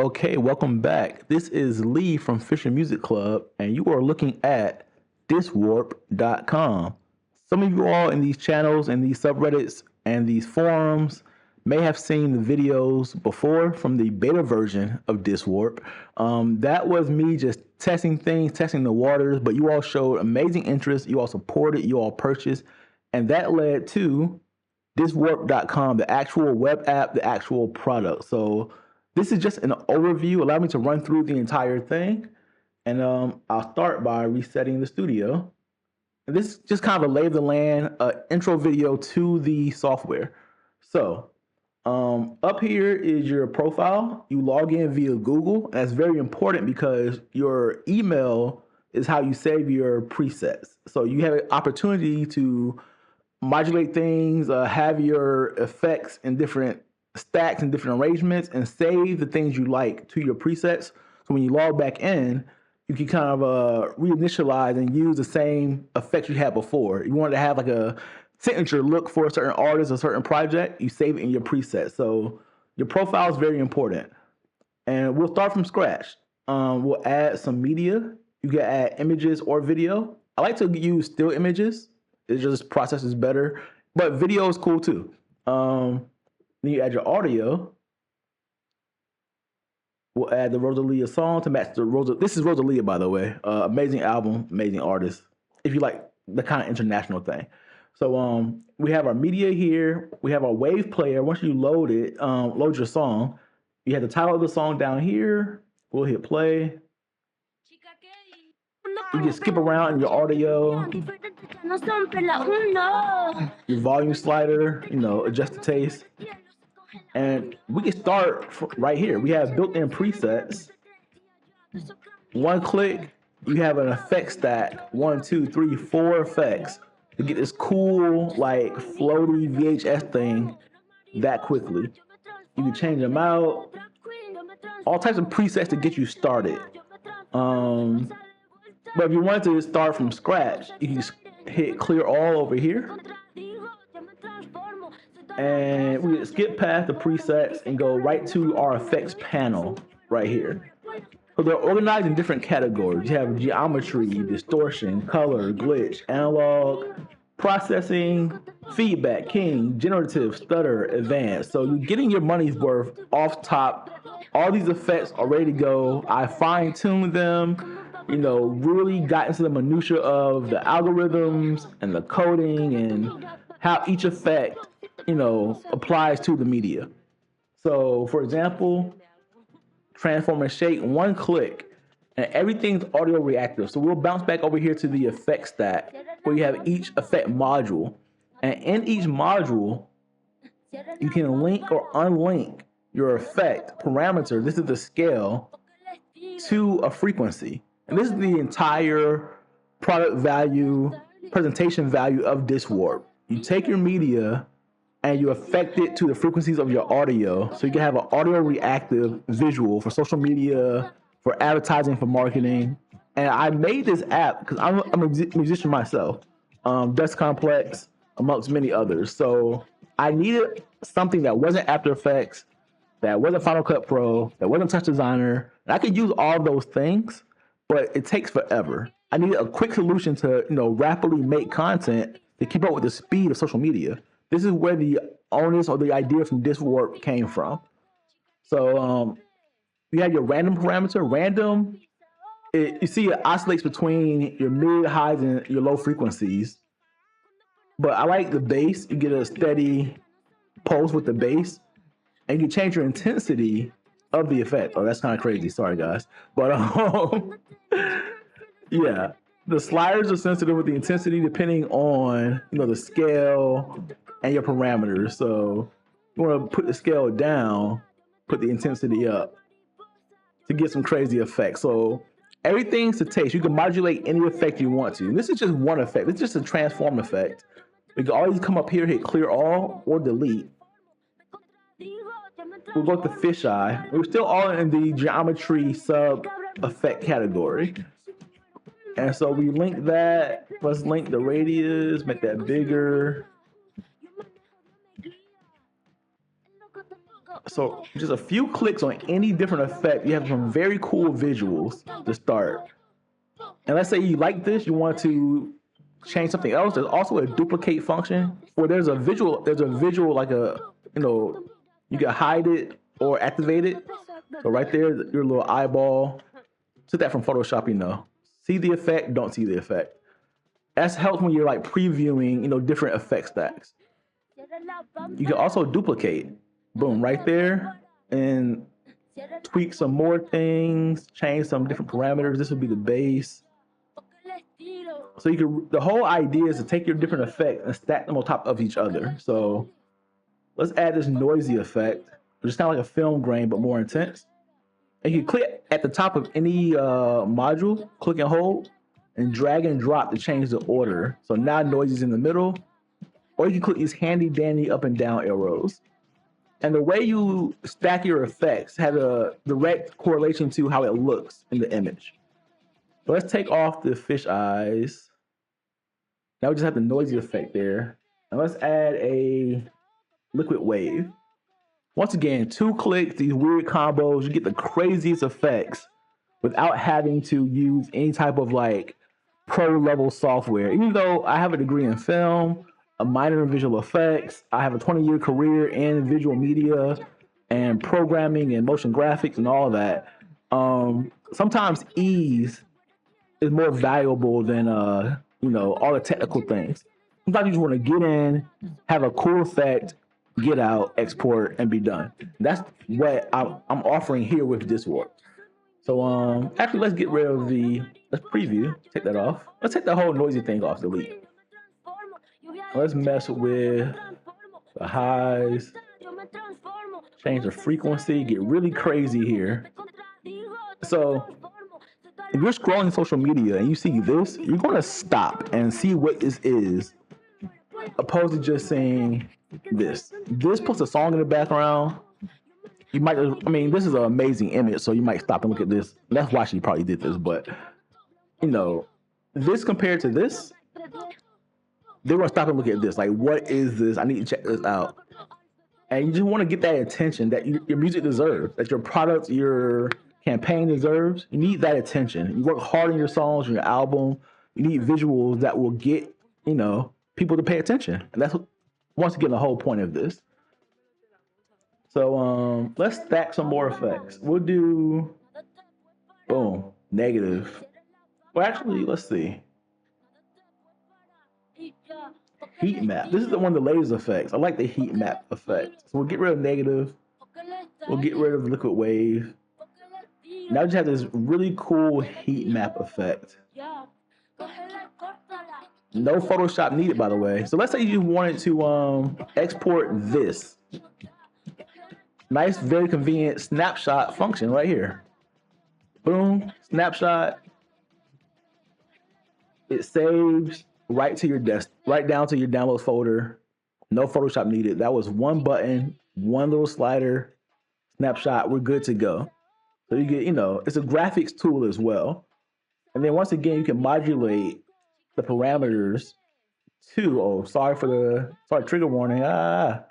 Okay, welcome back. This is Lee from Fisher Music Club, and you are looking at DISWARP.com. Some of you all in these channels and these subreddits and these forums may have seen the videos before from the beta version of DISWARP. That was me just testing things, testing the waters, but you all showed amazing interest. You all supported, you all purchased, and that led to DISWARP.com, the actual web app, the actual product. So this is just an overview. Allow me to run through the entire thing. And I'll start by resetting the studio. And this is just kind of a lay of the land, intro video to the software. So up here is your profile. You log in via Google. That's very important because your email is how you save your presets. So you have an opportunity to modulate things, have your effects in different stacks and different arrangements, and save the things you like to your presets. So when you log back in, you can kind of reinitialize and use the same effects you had before. You want to have like a signature look for a certain artist, a certain project, you save it in your presets. So your profile is very important. And we'll start from scratch. We'll add some media. You can add images or video. I like to use still images. It just processes better, but video is cool too. Then you add your audio. We'll add the Rosalia song to match the Rosalia. This is Rosalia, by the way. Amazing album, amazing artist. If you like the kind of international thing. So we have our media here. We have our wave player. Once you load it, load your song. You have the title of the song down here. We'll hit play. You can skip around in your audio, your volume slider, adjust the taste. And we can start right here. We have built-in presets. One click, you have an effect stack. 1, 2, 3, 4 effects to get this cool, like floaty VHS thing that quickly. You can change them out. All types of presets to get you started. But if you wanted to start from scratch, you can just hit clear all over here. And we skip past the presets and go right to our effects panel right here. So they're organized in different categories. You have geometry, distortion, color, glitch, analog, processing, feedback, king, generative, stutter, advanced. So you're getting your money's worth off top. All these effects are ready to go. I fine-tuned them, really got into the minutia of the algorithms and the coding and how each effect applies to the media. So for example, transform and shape, one click, and everything's audio reactive. So we'll bounce back over here to the effect stack where you have each effect module. And in each module, you can link or unlink your effect parameter. This is the scale to a frequency. And this is the entire product value, presentation value of DISWARP. You take your media and you affect it to the frequencies of your audio. So you can have an audio reactive visual for social media, for advertising, for marketing. And I made this app because I'm a musician myself, Dust Complex, amongst many others. So I needed something that wasn't After Effects, that wasn't Final Cut Pro, that wasn't Touch Designer. And I could use all those things, but it takes forever. I needed a quick solution to, rapidly make content to keep up with the speed of social media. This is where the onus or the idea from DISWARP came from. So you have your random parameter. Random, you see it oscillates between your mid, highs, and your low frequencies. But I like the bass. You get a steady pulse with the bass. And you can change your intensity of the effect. Oh, that's kind of crazy. Sorry, guys. But yeah, the sliders are sensitive with the intensity depending on the scale and your parameters. So you want to put the scale down, put the intensity up to get some crazy effects. So everything's to taste. You can modulate any effect you want to. And this is just one effect. It's just a transform effect. You can always come up here, hit clear all or delete. We'll go to fisheye. We're still all in the geometry sub effect category. And so we link that. Let's link the radius, make that bigger. So just a few clicks on any different effect, you have some very cool visuals to start. And let's say you like this, you want to change something else. There's also a duplicate function where there's a visual like a, you can hide it or activate it. So right there, your little eyeball. Took that from Photoshop, See the effect, don't see the effect. That's helps when you're like previewing, different effect stacks. You can also duplicate. Boom, right there. And tweak some more things, change some different parameters. This would be the base. So the whole idea is to take your different effects and stack them on top of each other. So let's add this noisy effect, which is kind of like a film grain, but more intense. And you can click at the top of any module, click and hold, and drag and drop to change the order. So now noise is in the middle, or you can click these handy dandy up and down arrows. And the way you stack your effects have a direct correlation to how it looks in the image. So let's take off the fish eyes. Now we just have the noisy effect there. And let's add a liquid wave. Once again, 2 clicks, these weird combos, you get the craziest effects without having to use any type of like pro level software. Even though I have a degree in film, a minor in visual effects, I have a 20-year career in visual media and programming and motion graphics and all of that. Sometimes ease is more valuable than all the technical things. Sometimes you just want to get in, have a cool effect, get out, export, and be done. That's what I'm offering here with DISWARP. So actually, let's get rid of let's preview, take that off. Let's take the whole noisy thing off, delete. Let's mess with the highs, change the frequency, get really crazy here. So if you're scrolling social media and you see this, you're going to stop and see what this is, opposed to just saying this. This puts a song in the background. You might, this is an amazing image, so you might stop and look at this. That's why she probably did this, but this compared to this, they're gonna stop and look at this. Like, what is this? I need to check this out. And you just want to get that attention that your music deserves, that your product, your campaign deserves. You need that attention. You work hard on your songs, on your album. You need visuals that will get, people to pay attention. And that's once again the whole point of this. So let's stack some more effects. We'll do boom, negative. Well, actually, let's see. Heat map. This is one of the latest effects. I like the heat map effect. So we'll get rid of negative. We'll get rid of liquid wave. Now we just have this really cool heat map effect. No Photoshop needed, by the way. So let's say you wanted to export this. Nice, very convenient snapshot function right here. Boom, snapshot. It saves right to your desk, right down to your downloads folder. No Photoshop needed. That was one button, one little slider, snapshot. We're good to go. So you get, it's a graphics tool as well. And then once again, you can modulate the parameters to, sorry, trigger warning. All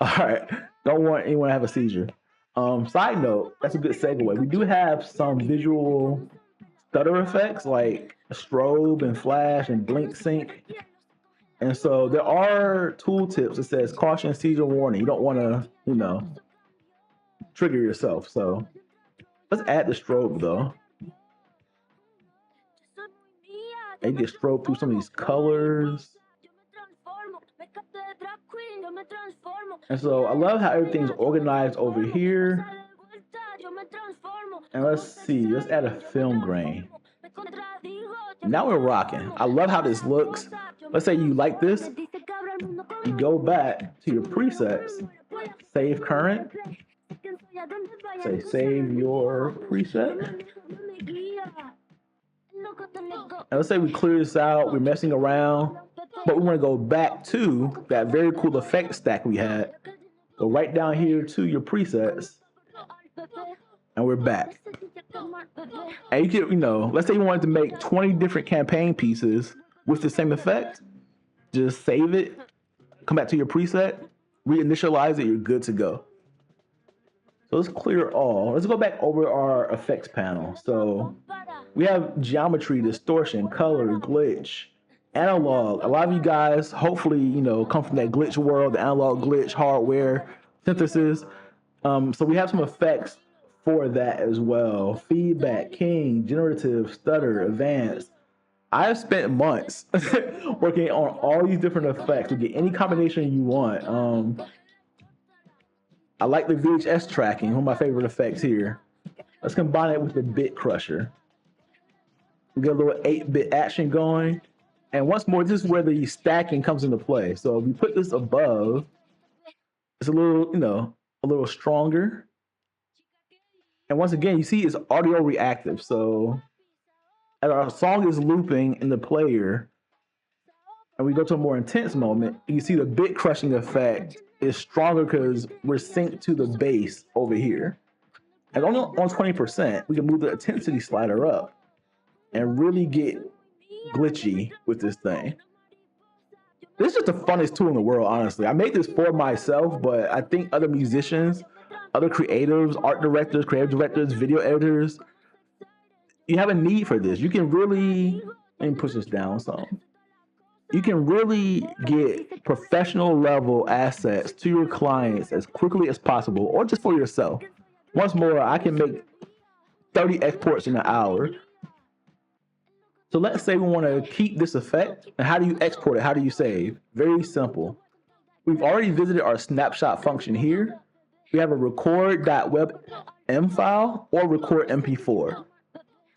right. Don't want anyone to have a seizure. Side note, that's a good segue. We do have some visual stutter effects like strobe and flash and blink sync. And so there are tooltips that says caution, seizure warning. You don't want to, trigger yourself. So let's add the strobe though. And you get strobe through some of these colors. And so I love how everything's organized over here. And let's see, let's add a film grain. Now we're rocking. I love how this looks. Let's say you like this. You go back to your presets, save current, say save your preset. And let's say we clear this out, we're messing around, but we want to go back to that very cool effect stack we had. Go right down here to your presets, and we're back. And you can, let's say you wanted to make 20 different campaign pieces with the same effect. Just save it, come back to your preset, reinitialize it, you're good to go. So let's clear all. Let's go back over our effects panel. So we have geometry, distortion, color, glitch, analog. A lot of you guys, hopefully, come from that glitch world, the analog glitch, hardware, synthesis. So we have some effects for that as well. Feedback, king, generative, stutter, advanced. I've spent months working on all these different effects to get any combination you want. I like the VHS tracking, one of my favorite effects here. Let's combine it with the bit crusher. We get a little 8-bit action going. And once more, this is where the stacking comes into play. So if we put this above, it's a little, a little stronger. And once again, you see it's audio reactive. So as our song is looping in the player, and we go to a more intense moment, you see the bit crushing effect is stronger because we're synced to the bass over here. And only on 20%, we can move the intensity slider up and really get glitchy with this thing. This is just the funnest tool in the world, honestly. I made this for myself, but I think other musicians, other creatives, art directors, creative directors, video editors, you have a need for this. You can really, let me push this down some. You can really get professional level assets to your clients as quickly as possible, or just for yourself. Once more, I can make 30 exports in an hour. So let's say we want to keep this effect. And how do you export it? How do you save? Very simple. We've already visited our snapshot function here. We have a record.webm file or record MP4.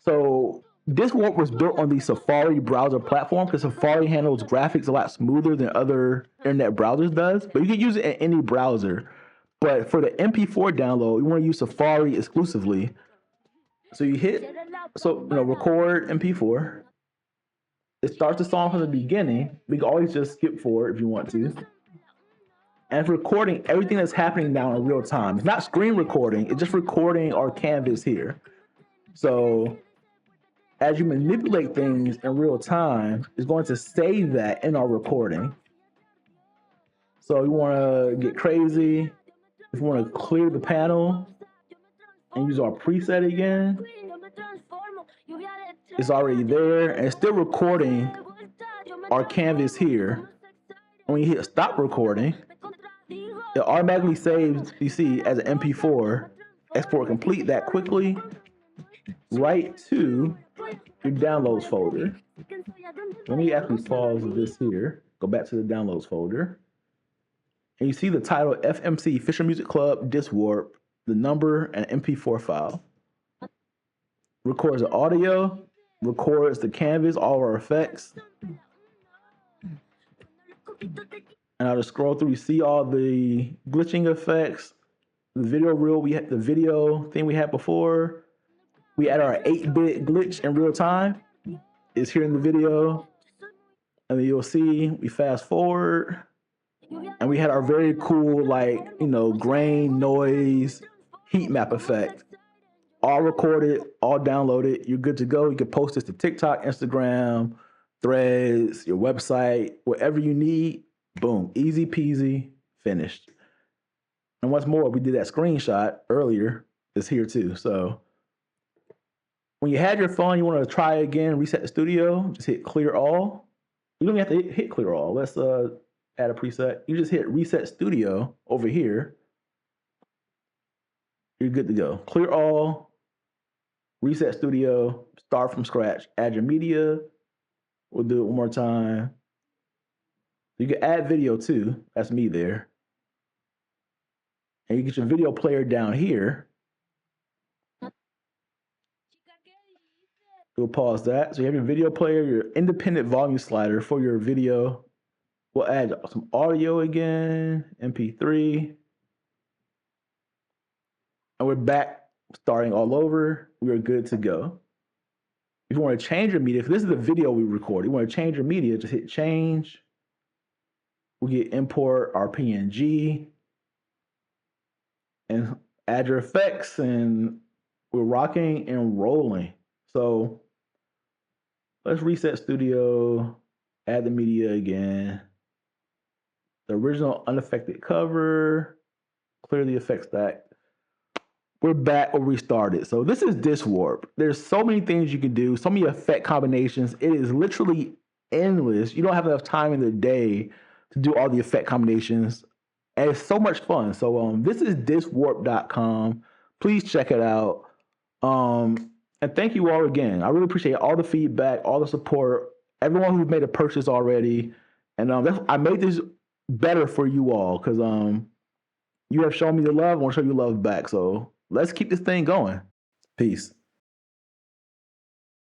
So DISWARP was built on the Safari browser platform because Safari handles graphics a lot smoother than other internet browsers does. But you can use it in any browser. But for the MP4 download, you want to use Safari exclusively. So you hit, record MP4. It starts the song from the beginning. We can always just skip forward if you want to. And it's recording everything that's happening now in real time. It's not screen recording, it's just recording our canvas here. So as you manipulate things in real time, it's going to save that in our recording. So you want to get crazy. If you want to clear the panel and use our preset again, it's already there and it's still recording our canvas here. And when you hit stop recording, it automatically saves, you see, as an MP4. Export complete that quickly right to your downloads folder. Let me actually pause this here. Go back to the downloads folder. And you see the title FMC Fisher Music Club DISWARP, the number, and MP4 file. Records the audio, records the canvas, all our effects. And I'll just scroll through, you see all the glitching effects, the video reel, we had the video thing we had before. We add our 8-bit glitch in real time. It's here in the video. And then you'll see, we fast forward. And we had our very cool, grain, noise, heat map effect. All recorded, all downloaded. You're good to go. You can post this to TikTok, Instagram, Threads, your website, whatever you need. Boom, easy peasy, finished. And what's more, we did that screenshot earlier. It's here too. So when you had your phone, you want to try again, reset the studio, just hit clear all. You don't even have to hit clear all. Let's add a preset. You just hit reset studio over here. You're good to go. Clear all, reset studio, start from scratch, add your media. We'll do it one more time. You can add video too. That's me there. And you get your video player down here. We'll pause that. So you have your video player, your independent volume slider for your video. We'll add some audio again, MP3. And we're back, starting all over. We are good to go. If you want to change your media, if this is the video we record, you want to change your media, just hit change. We get import our PNG and add your effects, and we're rocking and rolling. So let's reset studio, add the media again. The original unaffected cover, clear the effect stack. we're back where we started. So this is DISWARP. There's so many things you can do, so many effect combinations. It is literally endless. You don't have enough time in the day to do all the effect combinations. And it's so much fun. So this is diswarp.com. Please check it out. And thank you all again. I really appreciate all the feedback, all the support, everyone who's made a purchase already. And I made this better for you all because you have shown me the love. I want to show you love back. So let's keep this thing going. Peace.